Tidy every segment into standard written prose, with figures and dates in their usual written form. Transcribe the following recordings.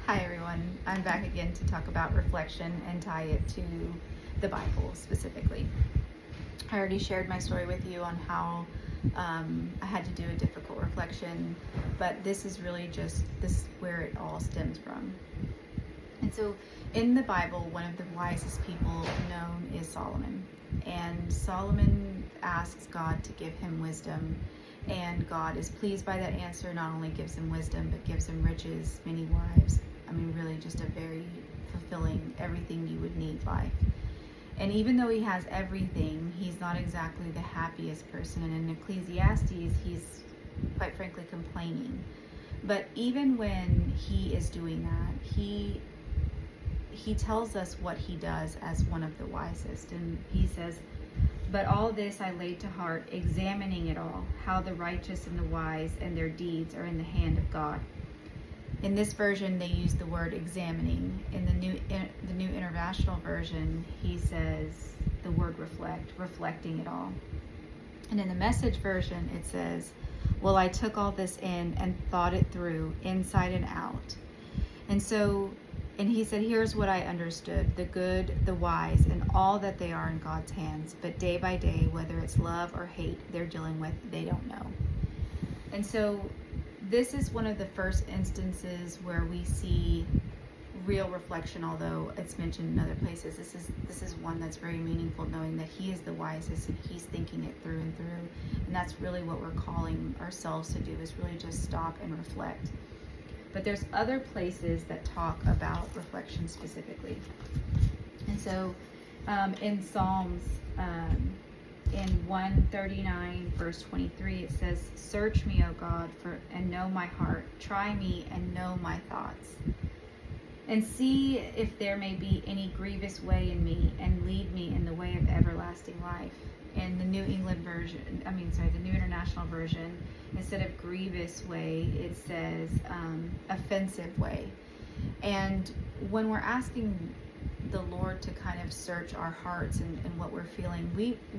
Hi everyone, I'm back again to talk about reflection and tie it to the Bible specifically. I already shared my story with you on how I had to do a difficult reflection, but this is where it all stems from. And so in the Bible, one of the wisest people known is Solomon. And Solomon asks God to give him wisdom. And God is pleased by that answer, not only gives him wisdom, but gives him riches, many wives. I mean, really just a very fulfilling, everything you would need life. And even though he has everything, he's not exactly the happiest person. And in Ecclesiastes, he's quite frankly complaining. But even when he is doing that, he tells us what he does as one of the wisest. And he says, "But all this I laid to heart, examining it all, how the righteous and the wise and their deeds are in the hand of God." In this version, they use the word examining. In the New International Version, he says the word reflecting it all. And in the Message version, it says, "Well, I took all this in and thought it through, inside and out." And he said, "Here's what I understood, the good, the wise, and all that they are in God's hands. But day by day, whether it's love or hate they're dealing with, they don't know." And so this is one of the first instances where we see real reflection, although it's mentioned in other places. This is one that's very meaningful, knowing that he is the wisest and he's thinking it through and through. And that's really what we're calling ourselves to do, is really just stop and reflect. But there's other places that talk about reflection specifically. And so in Psalms, in 139 verse 23, it says, "Search me, O God, and know my heart. Try me and know my thoughts. And see if there may be any grievous way in me, and lead me in the way of everlasting life." In the New International Version, instead of grievous way, it says offensive way. And when we're asking the Lord to kind of search our hearts and what we're feeling,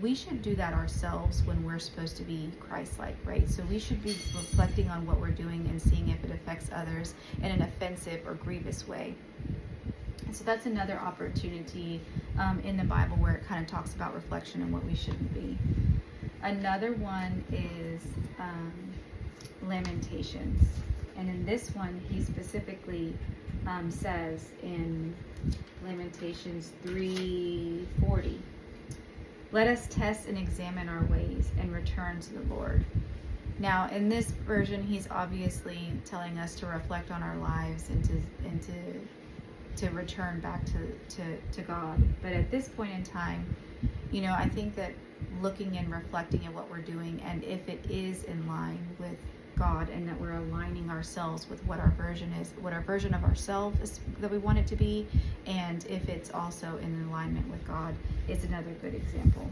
we should do that ourselves when we're supposed to be Christ-like, right? So we should be reflecting on what we're doing and seeing if it affects others in an offensive or grievous way. And so that's another opportunity in the Bible where it kind of talks about reflection and what we shouldn't be. Another one is Lamentations. And in this one, he specifically says in Lamentations 3:40, "Let us test and examine our ways and return to the Lord." Now, in this version, he's obviously telling us to reflect on our lives and to return back to God. But at this point in time, I think that looking and reflecting at what we're doing, and if it is in line with God, and that we're aligning ourselves with what our version of ourselves is that we want it to be, and if it's also in alignment with God, is another good example.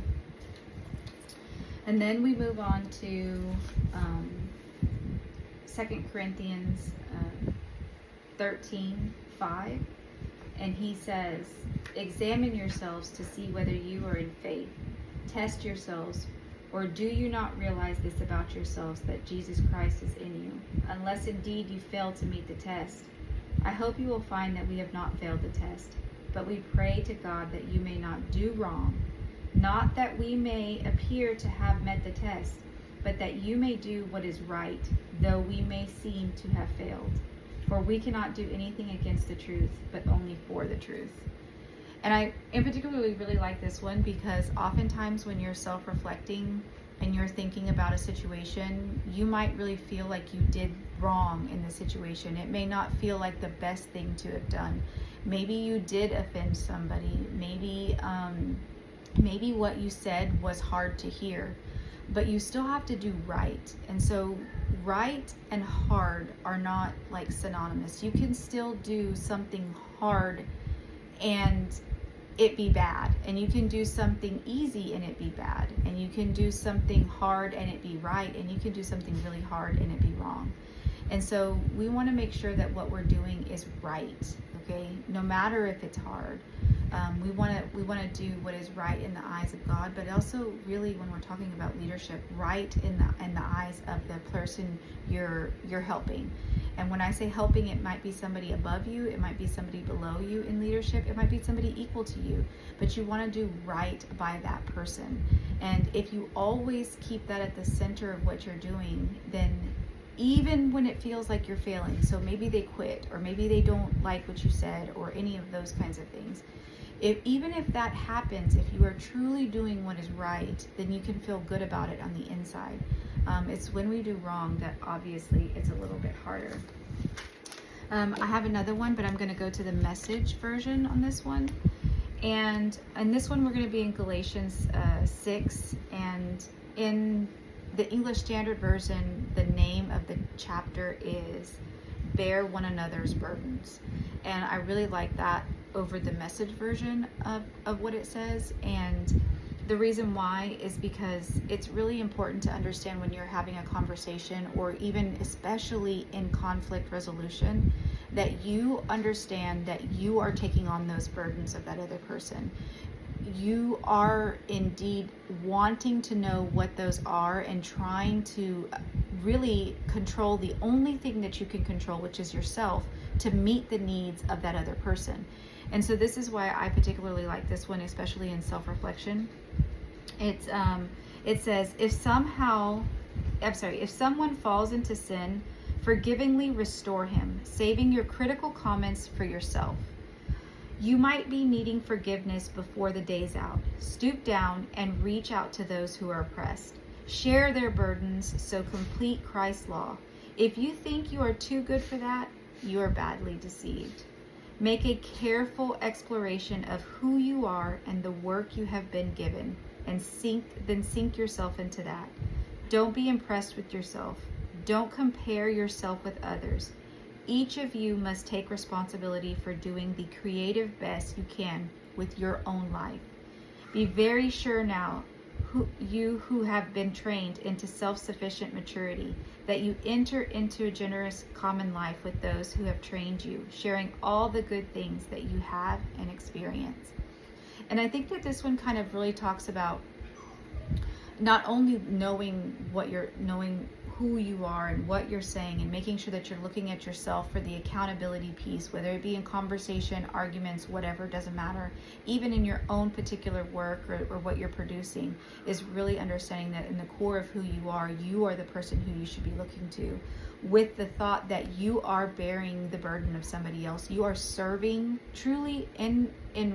And then we move on to 2 Corinthians 13:5, and he says, "Examine yourselves to see whether you are in faith. Test yourselves. Or do you not realize this about yourselves, that Jesus Christ is in you, unless indeed you fail to meet the test? I hope you will find that we have not failed the test, but we pray to God that you may not do wrong, not that we may appear to have met the test, but that you may do what is right, though we may seem to have failed. For we cannot do anything against the truth, but only for the truth." And I in particularly really like this one, because oftentimes when you're self-reflecting and you're thinking about a situation, you might really feel like you did wrong in the situation. It may not feel like the best thing to have done. Maybe you did offend somebody. Maybe what you said was hard to hear, but you still have to do right. And so right and hard are not like synonymous. You can still do something hard and it be bad, and you can do something easy and it be bad, and you can do something hard and it be right, and you can do something really hard and it be wrong. And so we want to make sure that what we're doing is right, okay? No matter if it's hard. We want to do what is right in the eyes of God, but also really when we're talking about leadership, right in the eyes of the person you're helping. And when I say helping, it might be somebody above you, it might be somebody below you in leadership, it might be somebody equal to you, but you want to do right by that person. And if you always keep that at the center of what you're doing, then even when it feels like you're failing, so maybe they quit, or maybe they don't like what you said, or any of those kinds of things, even if that happens, if you are truly doing what is right, then you can feel good about it on the inside. It's when we do wrong that obviously it's a little bit harder. I have another one, but I'm going to go to the Message version on this one. And in this one, we're going to be in Galatians 6. And in the English Standard Version, the name of the chapter is Bear One Another's Burdens. And I really like that over the Message version of what it says. And the reason why is because it's really important to understand when you're having a conversation, or even especially in conflict resolution, that you understand that you are taking on those burdens of that other person. You are indeed wanting to know what those are and trying to really control the only thing that you can control, which is yourself, to meet the needs of that other person. And so this is why I particularly like this one, especially in self-reflection. It says, if someone falls into sin, forgivingly restore him, saving your critical comments for yourself. You might be needing forgiveness before the day's out. Stoop down and reach out to those who are oppressed. Share their burdens, so complete Christ's law. If you think you are too good for that, you are badly deceived. Make a careful exploration of who you are and the work you have been given, and sink yourself into that. Don't be impressed with yourself. Don't compare yourself with others. Each of you must take responsibility for doing the creative best you can with your own life. Be very sure now, you who have been trained into self-sufficient maturity, that you enter into a generous common life with those who have trained you, sharing all the good things that you have and experience. And I think that this one kind of really talks about not only knowing who you are and what you're saying, and making sure that you're looking at yourself for the accountability piece, whether it be in conversation, arguments, whatever, doesn't matter. Even in your own particular work or what you're producing, is really understanding that in the core of who you are the person who you should be looking to, with the thought that you are bearing the burden of somebody else. You are serving, truly in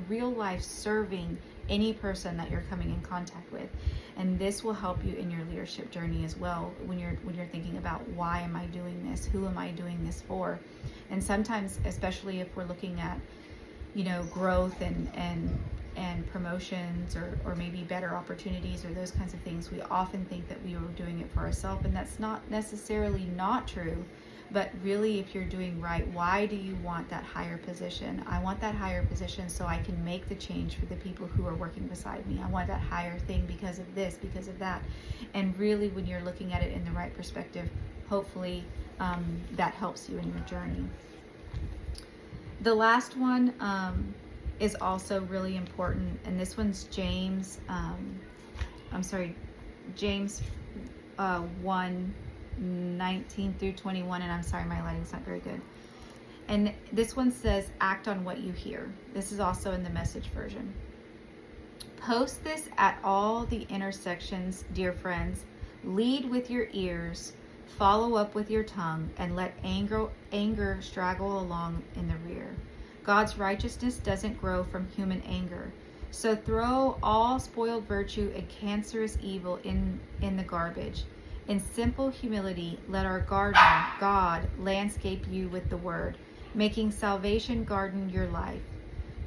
real life, serving any person that you're coming in contact with. And this will help you in your leadership journey as well, when you're thinking about, why am I doing this? Who am I doing this for? And sometimes, especially if we're looking at, growth and promotions, or maybe better opportunities, or those kinds of things, we often think that we are doing it for ourselves, and that's not necessarily not true. But really, if you're doing right, why do you want that higher position? I want that higher position so I can make the change for the people who are working beside me. I want that higher thing because of this, because of that. And really, when you're looking at it in the right perspective, hopefully that helps you in your journey. The last one is also really important, and this one's James 1:19 through 21, and I'm sorry, my lighting's not very good. And this one says, act on what you hear. This is also in the Message version. Post this at all the intersections, dear friends. Lead with your ears, follow up with your tongue, and let anger straggle along in the rear. God's righteousness doesn't grow from human anger. So throw all spoiled virtue and cancerous evil in the garbage. In simple humility, let our gardener, God, landscape you with the word, making salvation garden your life.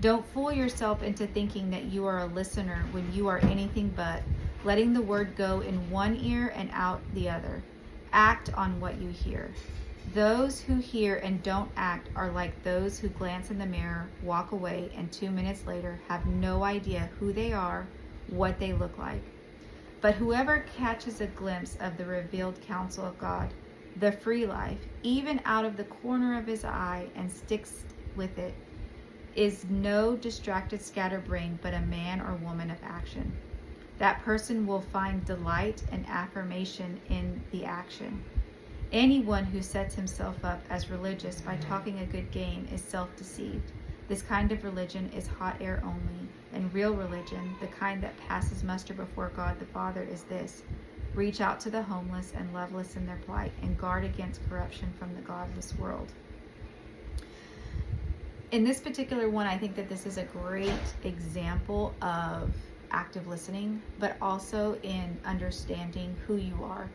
Don't fool yourself into thinking that you are a listener when you are anything but, letting the word go in one ear and out the other. Act on what you hear. Those who hear and don't act are like those who glance in the mirror, walk away, and 2 minutes later have no idea who they are, what they look like. But whoever catches a glimpse of the revealed counsel of God, the free life, even out of the corner of his eye, and sticks with it, is no distracted scatterbrain, but a man or woman of action. That person will find delight and affirmation in the action. Anyone who sets himself up as religious by talking a good game is self-deceived. This kind of religion is hot air only, and real religion, the kind that passes muster before God the Father, is this: reach out to the homeless and loveless in their plight, and guard against corruption from the godless world. In this particular one, I think that this is a great example of active listening, but also in understanding who you are.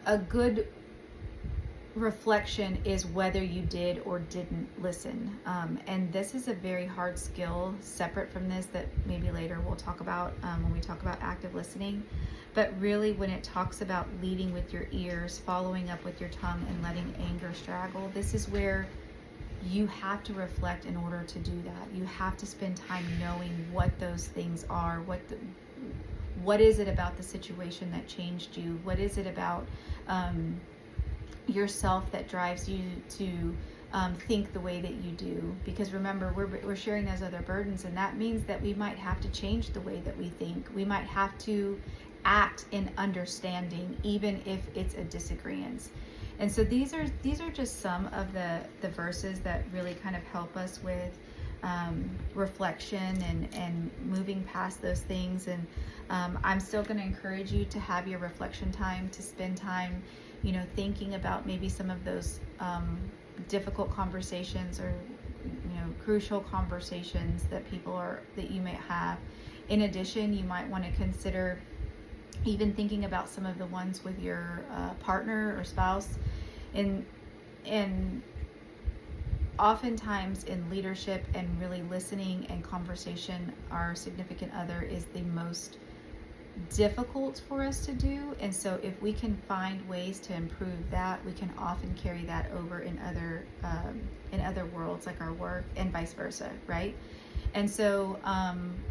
A good reflection is whether you did or didn't listen. And this is a very hard skill separate from this that maybe later we'll talk about when we talk about active listening. But really, when it talks about leading with your ears, following up with your tongue, and letting anger straggle, this is where you have to reflect in order to do that. You have to spend time knowing what those things are. What is it about the situation that changed you? What is it about yourself that drives you to think the way that you do? Because remember, we're sharing those other burdens, and that means that we might have to change the way that we think. We might have to act in understanding, even if it's a disagreement. And so these are just some of the verses that really kind of help us with reflection and moving past those things. And I'm still going to encourage you to have your reflection time, to spend time, thinking about maybe some of those difficult conversations or crucial conversations that you may have. In addition, you might want to consider even thinking about some of the ones with your partner or spouse. And oftentimes in leadership and really listening and conversation, our significant other is the most difficult for us to do. And so if we can find ways to improve that, we can often carry that over in other worlds, like our work, and vice versa, right? And so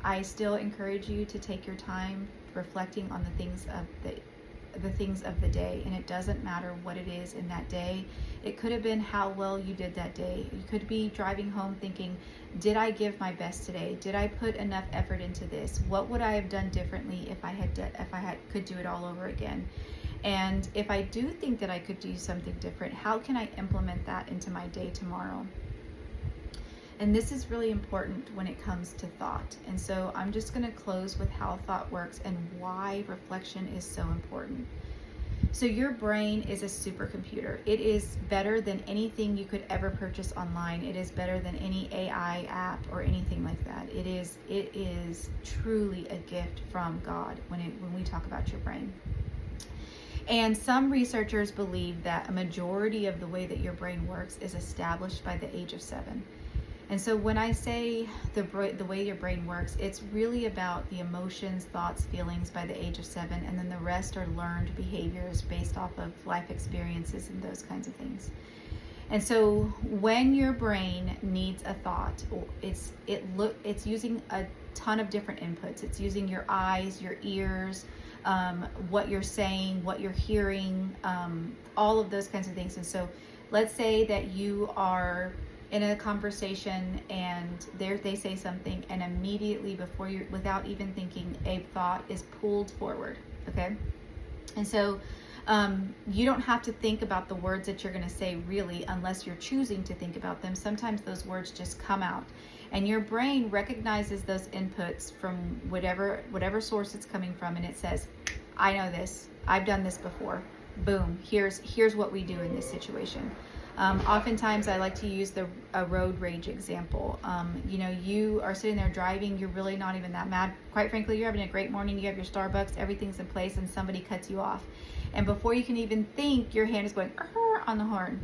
I still encourage you to take your time reflecting on the things of the day. And it doesn't matter what it is in that day. It could have been how well you did that day. You could be driving home thinking, did I give my best today? Did I put enough effort into this? What would I have done differently if I could do it all over again? And if I do think that I could do something different, how can I implement that into my day tomorrow? And this is really important when it comes to thought. And so I'm just going to close with how thought works and why reflection is so important. So your brain is a supercomputer. It is better than anything you could ever purchase online. It is better than any AI app or anything like that. It is truly a gift from God when we talk about your brain. And some researchers believe that a majority of the way that your brain works is established by the age of 7. And so when I say the way your brain works, it's really about the emotions, thoughts, feelings by the age of 7, and then the rest are learned behaviors based off of life experiences and those kinds of things. And so when your brain needs a thought, it's using a ton of different inputs. It's using your eyes, your ears, what you're saying, what you're hearing, all of those kinds of things. And so let's say that you are in a conversation and they say something, and immediately without even thinking, a thought is pulled forward, okay? And so you don't have to think about the words that you're going to say really, unless you're choosing to think about them. Sometimes those words just come out, and your brain recognizes those inputs from whatever source it's coming from, and it says, I know this, I've done this before, boom, here's what we do in this situation. Oftentimes I like to use a road rage example. You are sitting there driving, you're really not even that mad. Quite frankly, you're having a great morning, you have your Starbucks, everything's in place, and somebody cuts you off. And before you can even think, your hand is going on the horn.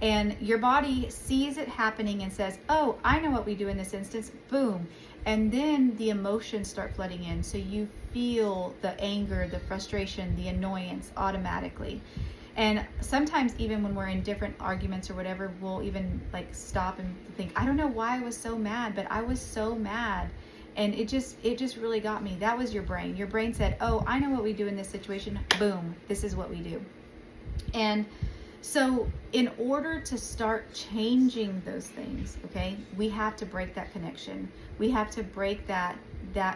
And your body sees it happening and says, oh, I know what we do in this instance, boom. And then the emotions start flooding in. So you feel the anger, the frustration, the annoyance automatically. And sometimes even when we're in different arguments or whatever, we'll even stop and think, I don't know why I was so mad, but I was so mad. And it just really got me. That was your brain. Your brain said, oh, I know what we do in this situation. Boom, this is what we do. And So in order to start changing those things, okay, we have to break that connection. We have to break that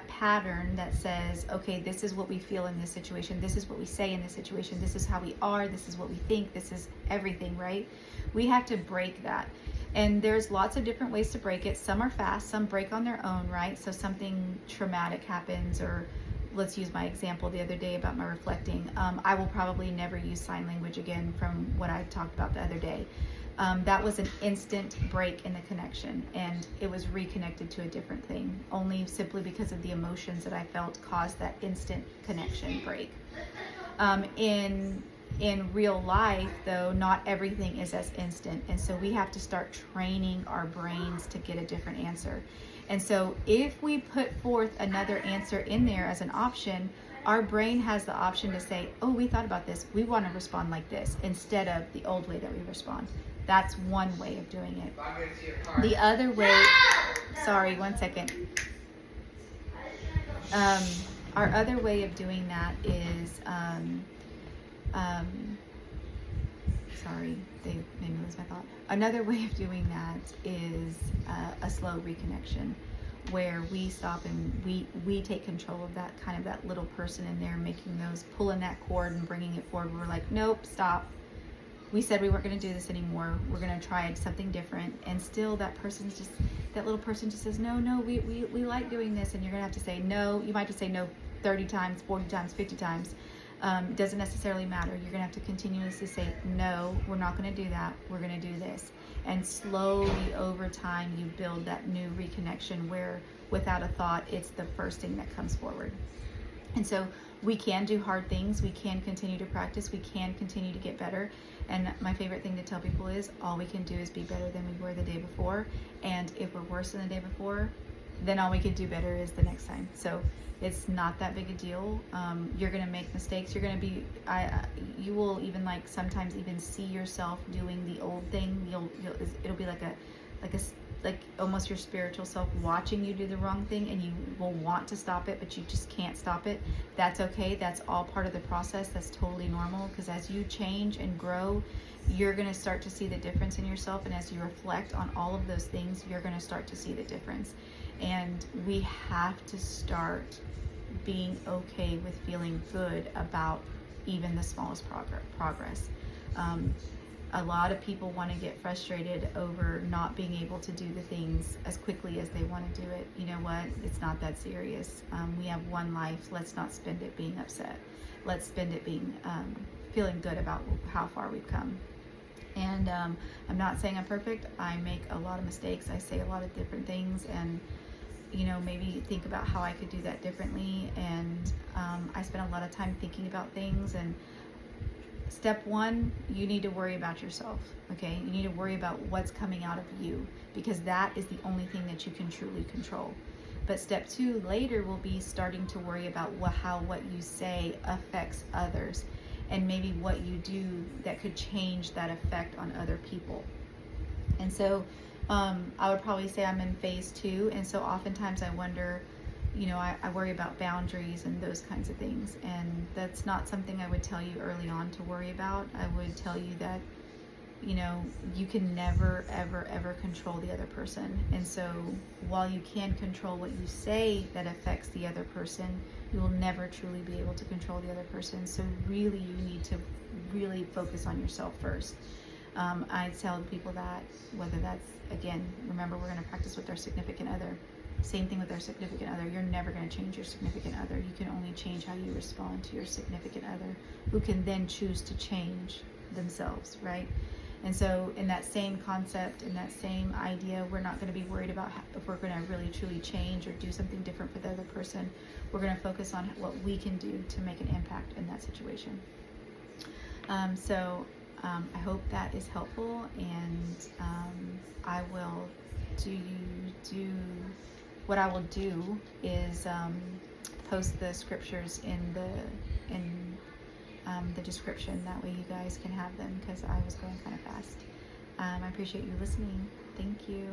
pattern that says, okay, this is what we feel in this situation. This is what we say in this situation. This is how we are. This is what we think. This is everything, right? We have to break that. And there's lots of different ways to break it. Some are fast, some break on their own, right? So something traumatic happens, or let's use my example the other day about my reflecting. I will probably never use sign language again from what I talked about the other day. That was an instant break in the connection, and it was reconnected to a different thing, only simply because of the emotions that I felt caused that instant connection break. In real life, though, not everything is as instant, and so we have to start training our brains to get a different answer. And so if we put forth another answer in there as an option, our brain has the option to say, oh, we thought about this, we want to respond like this, instead of the old way that we respond. That's one way of doing it. The other way, sorry, one second. Our other way of doing that is, sorry, they made me lose my thought. Another way of doing that is a slow reconnection, where we stop and we take control of that kind of that little person in there, making those, pulling that cord and bringing it forward. We're like, nope, stop. We said we weren't going to do this anymore. We're going to try something different. And still that little person just says, no, we like doing this. And you're going to have to say no. You might just say no 30 times, 40 times, 50 times. It doesn't necessarily matter. You're going to have to continuously say, no, we're not going to do that. We're going to do this. And slowly over time, you build that new reconnection where without a thought, it's the first thing that comes forward. And so we can do hard things. We can continue to practice. We can continue to get better. And my favorite thing to tell people is all we can do is be better than we were the day before. And if we're worse than the day before, then all we can do better is the next time. So it's not that big a deal. You're going to make mistakes. You're going to be, you will even sometimes even see yourself doing the old thing. It'll be like almost your spiritual self watching you do the wrong thing, and you will want to stop it, but you just can't stop it. That's okay. That's all part of the process. That's totally normal, because as you change and grow, you're going to start to see the difference in yourself. And as you reflect on all of those things, you're going to start to see the difference. And we have to start being okay with feeling good about even the smallest progress. A lot of people want to get frustrated over not being able to do the things as quickly as they want to do it. You know what? It's not that serious. We have one life. Let's not spend it being upset. Let's spend it being feeling good about how far we've come. And I'm not saying I'm perfect. I make a lot of mistakes. I say a lot of different things, and maybe think about how I could do that differently. And I spend a lot of time thinking about things. And step one, you need to worry about yourself, okay? You need to worry about what's coming out of you, because that is the only thing that you can truly control. But step two later will be starting to worry about how what you say affects others, and maybe what you do that could change that effect on other people. And so I would probably say I'm in phase 2, and so oftentimes I wonder, I worry about boundaries and those kinds of things, and that's not something I would tell you early on to worry about. I would tell you that, you can never, ever, ever control the other person. And so while you can control what you say that affects the other person, you will never truly be able to control the other person. So really, you need to really focus on yourself first. I tell people that, whether that's, again, remember, we're going to practice with our significant other. Same thing with our significant other. You're never going to change your significant other. You can only change how you respond to your significant other, who can then choose to change themselves, right? And so in that same concept, in that same idea, we're not going to be worried about if we're going to really truly change or do something different for the other person. We're going to focus on what we can do to make an impact in that situation. I hope that is helpful, and I will what I will do is post the scriptures in the description. That way you guys can have them, because I was going kind of fast. I appreciate you listening. Thank you.